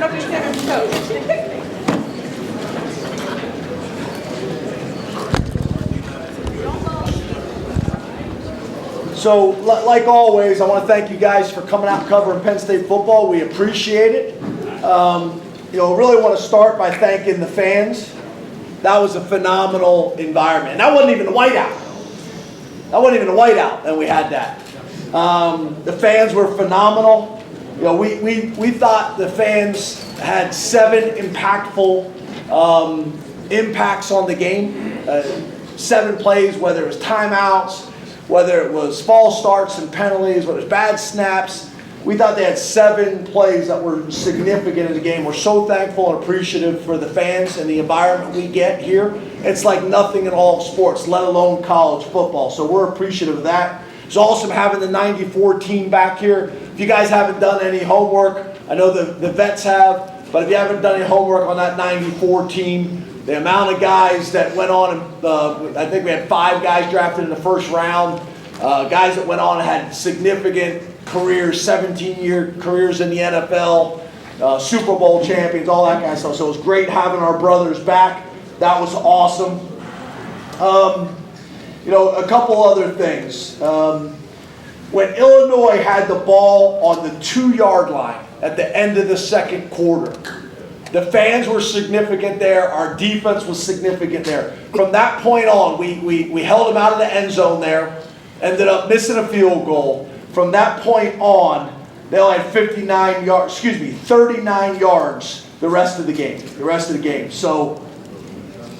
it over to center coach. So, like always, I want to thank you guys for coming out and covering Penn State football. We appreciate it. Really want to start by thanking the fans. That was a phenomenal environment. And that wasn't even a whiteout. And we had that. The fans were phenomenal. We thought the fans had 7 impactful impacts on the game. 7 plays, whether it was timeouts, whether it was false starts and penalties, whether it was bad snaps. We thought they had 7 plays that were significant in the game. We're so thankful and appreciative for the fans and the environment we get here. It's like nothing in all of sports, let alone college football. So we're appreciative of that. It's awesome having the 94 team back here. If you guys haven't done any homework, I know the vets have, but if you haven't done any homework on that 94 team, the amount of guys that went on, I think we had 5 guys drafted in the first round, guys that went on and had significant careers, 17-year careers in the NFL, Super Bowl champions, all that kind of stuff. So it was great having our brothers back. That was awesome. A couple other things. When Illinois had the ball on the 2-yard line at the end of the second quarter, the fans were significant there. Our defense was significant there. From that point on, we held them out of the end zone there, ended up missing a field goal. From that point on, they only had 39 yards the rest of the game. So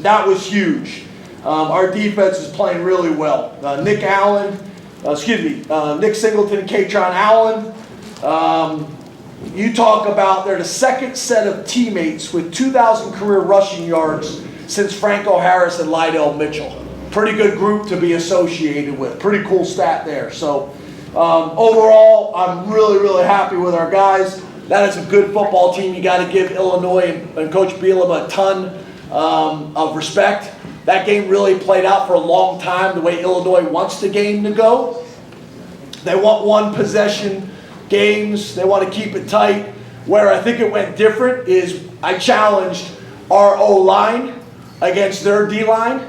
that was huge. Our defense is playing really well. Nick Singleton and Katron Allen. You talk about they're the second set of teammates with 2,000 career rushing yards since Franco Harris and Lydell Mitchell. Pretty good group to be associated with. Pretty cool stat there. So overall, I'm really, really happy with our guys. That is a good football team. You got to give Illinois and Coach Bielema a ton of respect. That game really played out for a long time the way Illinois wants the game to go. They want one possession games. They want to keep it tight. Where I think it went different is I challenged our O-line against their D-line,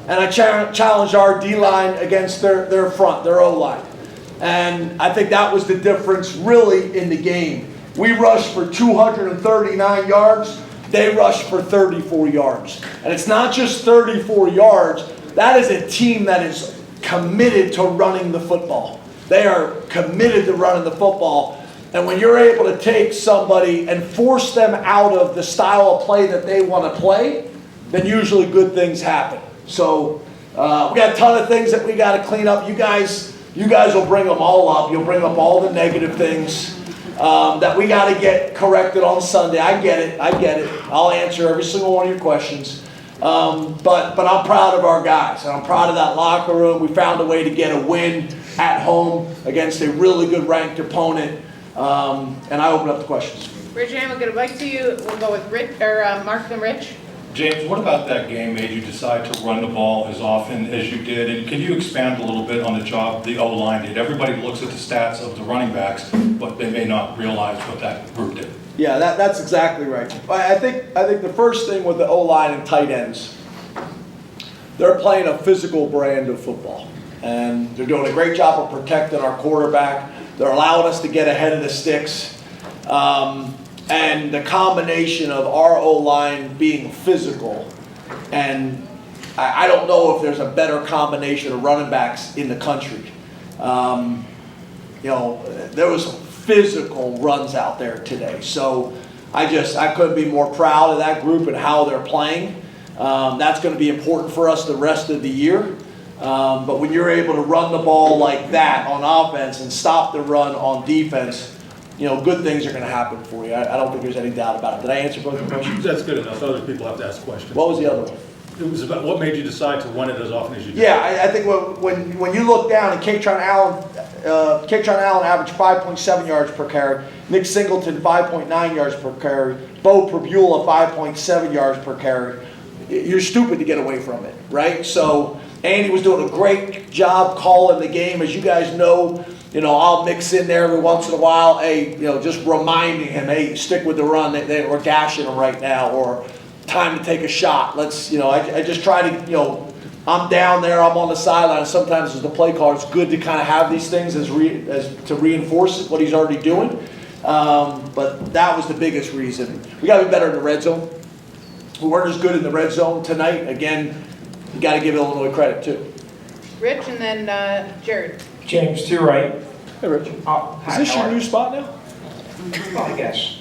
and I challenged our D-line against their front, their O-line. And I think that was the difference really in the game. We rushed for 239 yards. They rushed for 34 yards. And it's not just 34 yards. That is a team that is committed to running the football. They are committed to running the football. And when you're able to take somebody and force them out of the style of play that they want to play, then usually good things happen. So we got a ton of things that we got to clean up. You guys will bring them all up. You'll bring up all the negative things that we got to get corrected on Sunday. I get it. I'll answer every single one of your questions. But I'm proud of our guys, and I'm proud of that locker room. We found a way to get a win at home against a really good ranked opponent. And I open up the questions. Rich and we'll get it back to you. We'll go with Mark and Rich. James, what about that game made you decide to run the ball as often as you did? And can you expand a little bit on the job the O-line did? Everybody looks at the stats of the running backs, but they may not realize what that group did. Yeah, that's exactly right. I think the first thing with the O-line and tight ends, they're playing a physical brand of football. And they're doing a great job of protecting our quarterback. They're allowing us to get ahead of the sticks. And the combination of our O-line being physical, and I don't know if there's a better combination of running backs in the country. There was some physical runs out there today. So I couldn't be more proud of that group and how they're playing. That's going to be important for us the rest of the year. But when you're able to run the ball like that on offense and stop the run on defense, good things are going to happen for you. I don't think there's any doubt about it. Did I answer both your questions? That's good enough. Other people have to ask questions. What was the other one? It was about what made you decide to run it as often as you did. Yeah, I think when you look down, and Katron Allen averaged 5.7 yards per carry, Nick Singleton 5.9 yards per carry, Bo Prabula 5.7 yards per carry. You're stupid to get away from it, right? So Andy was doing a great job calling the game. As you guys know, I'll mix in there every once in a while, hey, just reminding him, hey, stick with the run. We're gashing them right now, or time to take a shot. Let's, I just try to, I'm down there, I'm on the sideline. Sometimes as the play caller, it's good to kind of have these things as to reinforce what he's already doing. But that was the biggest reason. We got to be better in the red zone. We weren't as good in the red zone tonight. Again, you got to give Illinois credit too. Rich and then Jared. James, to your right. Hey, Rich. Is this your new spot now? Well, I guess.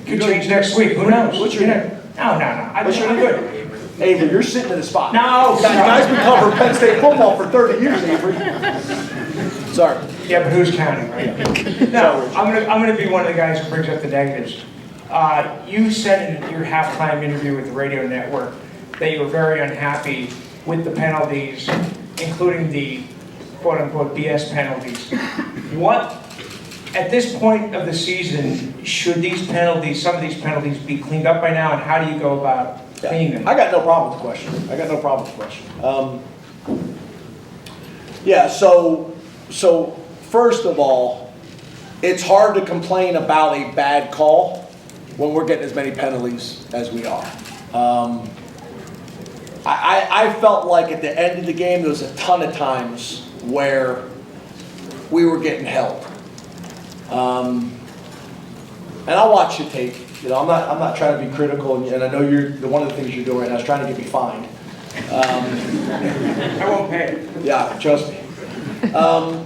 Could change next week. Who knows? What's your name? No. I'm good. Avery, you're sitting in the spot. No. Guys been covering Penn State football for 30 years, Avery. Sorry. Yeah, but who's counting, right? No, I'm gonna be one of the guys who brings up the negatives. You said in your halftime interview with the radio network that you were very unhappy with the penalties, including the quote-unquote BS penalties. What, at this point of the season, should these penalties, some of these penalties, be cleaned up by now, and how do you go about cleaning them? I got no problem with the question. So first of all, it's hard to complain about a bad call when we're getting as many penalties as we are. I felt like at the end of the game, there was a ton of times where we were getting held. And I'll watch the tape. I'm not trying to be critical, and I know one of the things you're doing right now is trying to get me fined. I won't pay. Yeah, trust me.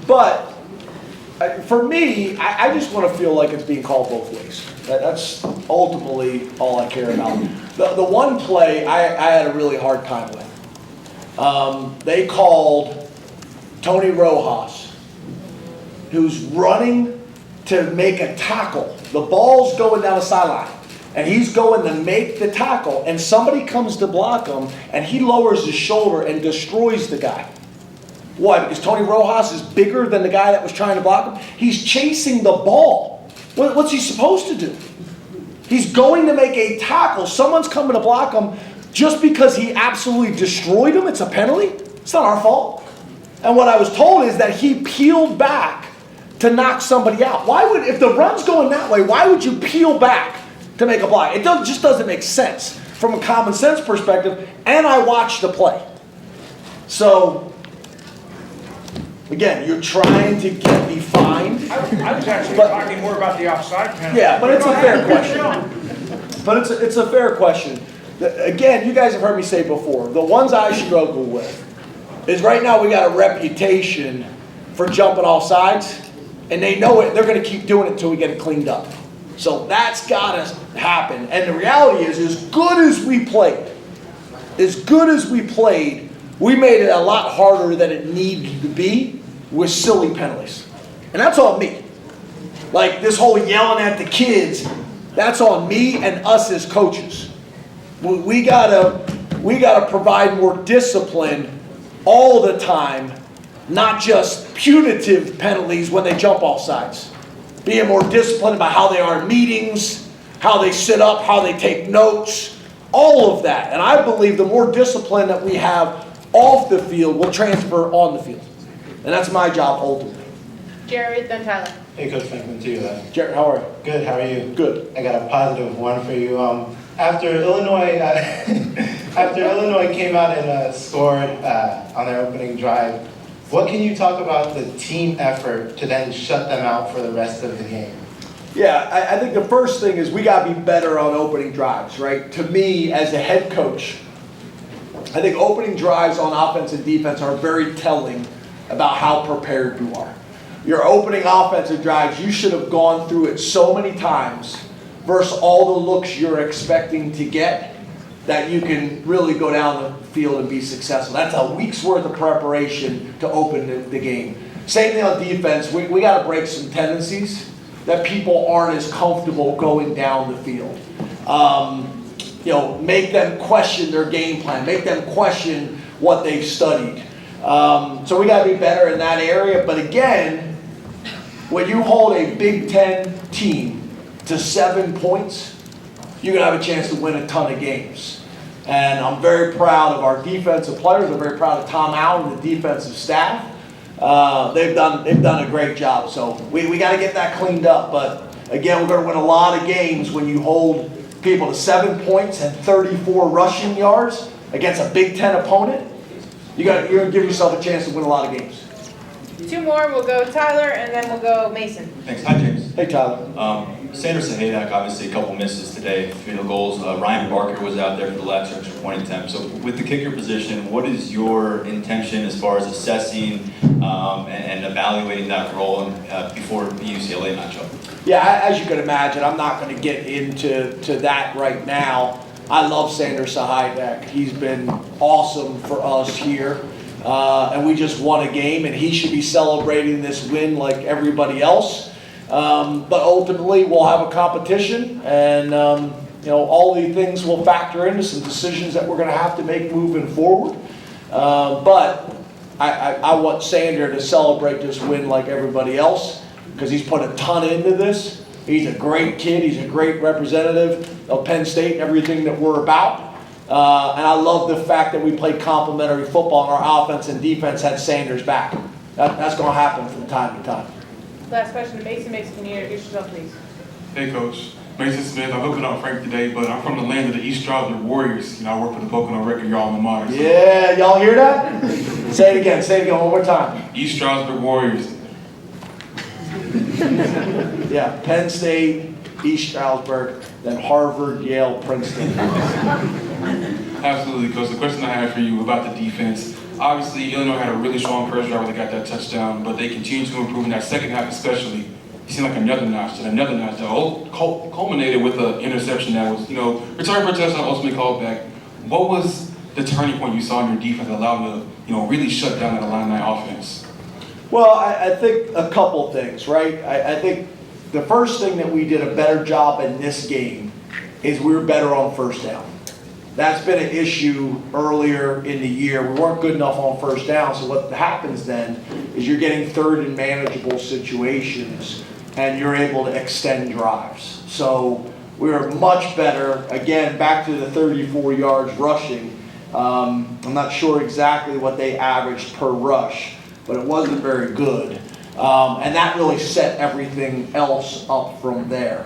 But for me, I just want to feel like it's being called both ways. That's ultimately all I care about. The one play I had a really hard time with. They called Tony Rojas, who's running to make a tackle. The ball's going down the sideline, and he's going to make the tackle, and somebody comes to block him, and he lowers his shoulder and destroys the guy. Why? Because Tony Rojas is bigger than the guy that was trying to block him? He's chasing the ball. What's he supposed to do? He's going to make a tackle. Someone's coming to block him just because he absolutely destroyed him. It's a penalty. It's not our fault. And what I was told is that he peeled back to knock somebody out. If the run's going that way, why would you peel back to make a block? It just doesn't make sense from a common sense perspective. And I watched the play. So, again, you're trying to get me fined. I was actually talking more about the offside penalty. Yeah, but it's a fair question. But it's a fair question. Again, you guys have heard me say before, the ones I struggle with is right now we got a reputation for jumping off sides, and they know it. They're going to keep doing it until we get it cleaned up. So that's got to happen. And the reality is, as good as we played, we made it a lot harder than it needed to be with silly penalties. And that's on me. Like this whole yelling at the kids, that's on me and us as coaches. We gotta provide more discipline all the time, not just punitive penalties when they jump off sides. Being more disciplined about how they are in meetings, how they sit up, how they take notes, all of that. And I believe the more discipline that we have off the field will transfer on the field. And that's my job ultimately. Jared, then Tyler. Hey, Coach Pinkman, to you. Jared, how are you? Good, how are you? Good. I got a positive one for you. After Illinois came out and scored on their opening drive, what can you talk about the team effort to then shut them out for the rest of the game? Yeah, I think the first thing is we got to be better on opening drives, right? To me, as a head coach, I think opening drives on offense and defense are very telling about how prepared you are. Your opening offensive drives, you should have gone through it so many times versus all the looks you're expecting to get that you can really go down the field and be successful. That's a week's worth of preparation to open the game. Same thing on defense. We got to break some tendencies that people aren't as comfortable going down the field. Make them question their game plan. Make them question what they've studied. So we got to be better in that area. But again, when you hold a Big Ten team to 7 points, you're going to have a chance to win a ton of games. And I'm very proud of our defensive players. I'm very proud of Tom Allen, the defensive staff. They've done a great job. So we got to get that cleaned up. But again, we're going to win a lot of games when you hold people to 7 points and 34 rushing yards against a Big Ten opponent. You're going to give yourself a chance to win a lot of games. 2 more, we'll go Tyler, and then we'll go Mason. Thanks. Hi, James. Hey, Tyler. Sanders Sahadak, obviously a couple misses today, field goals. Ryan Barker was out there for the last extra point attempt. So with the kicker position, what is your intention as far as assessing and evaluating that role before the UCLA matchup? Yeah, as you can imagine, I'm not going to get into that right now. I love Sanders Sahadak. He's been awesome for us here. And we just won a game, and he should be celebrating this win like everybody else. But ultimately, we'll have a competition, and all these things will factor into some decisions that we're going to have to make moving forward. But I want Sander to celebrate this win like everybody else, because he's put a ton into this. He's a great kid. He's a great representative of Penn State and everything that we're about. And I love the fact that we played complementary football, and our offense and defense had Sanders back. That's going to happen from time to time. Last question to Mason. Mason, can you introduce yourself, please? Hey, Coach. Mason Smith. I hope you're not frank today, but I'm from the land of the East Stroudsburg Warriors. I work for the Pocono Record, your alma mater. So. Yeah, y'all hear that? Say it again. Say it again one more time. East Stroudsburg Warriors. Yeah, Penn State, East Stroudsburg, then Harvard, Yale, Princeton. Absolutely, Coach. The question I have for you about the defense. Obviously, Illinois had a really strong first drive where they got that touchdown, but they continue to improve in that second half especially. It seemed like another notch that culminated with an interception that was, return for a touchdown, ultimately called back. What was the turning point you saw in your defense that allowed them to, really shut down that Illini offense? Well, I think a couple things, right? I think the first thing that we did a better job in this game is we were better on first down. That's been an issue earlier in the year. We weren't good enough on first down, so what happens then is you're getting third and manageable situations, and you're able to extend drives. So we were much better, again, back to the 34 yards rushing. I'm not sure exactly what they averaged per rush, but it wasn't very good. And that really set everything else up from there.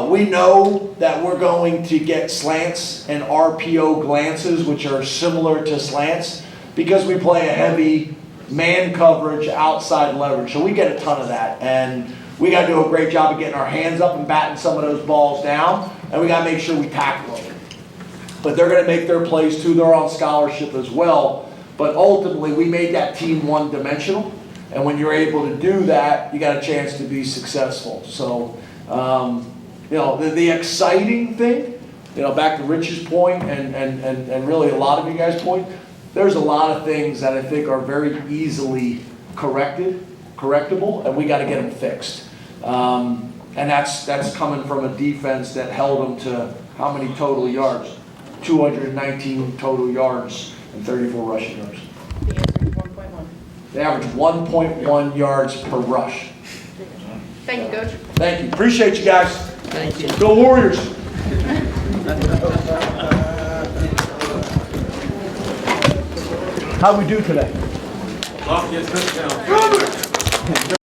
We know that we're going to get slants and RPO glances, which are similar to slants, because we play a heavy man coverage, outside leverage. So we get a ton of that. And we got to do a great job of getting our hands up and batting some of those balls down. And we got to make sure we tackle them. But they're going to make their plays too. They're on scholarship as well. But ultimately, we made that team one-dimensional. And when you're able to do that, you got a chance to be successful. So, the exciting thing, back to Rich's point and really a lot of you guys' point, there's a lot of things that I think are very easily correctable, and we got to get them fixed. And that's coming from a defense that held them to how many total yards? 219 total yards and 34 rushing yards. The answer is 1.1. They average 1.1 yards per rush. Thank you, Coach. Thank you. Appreciate you guys. Thank you. Go Warriors. How'd we do today? Lafayette touchdown.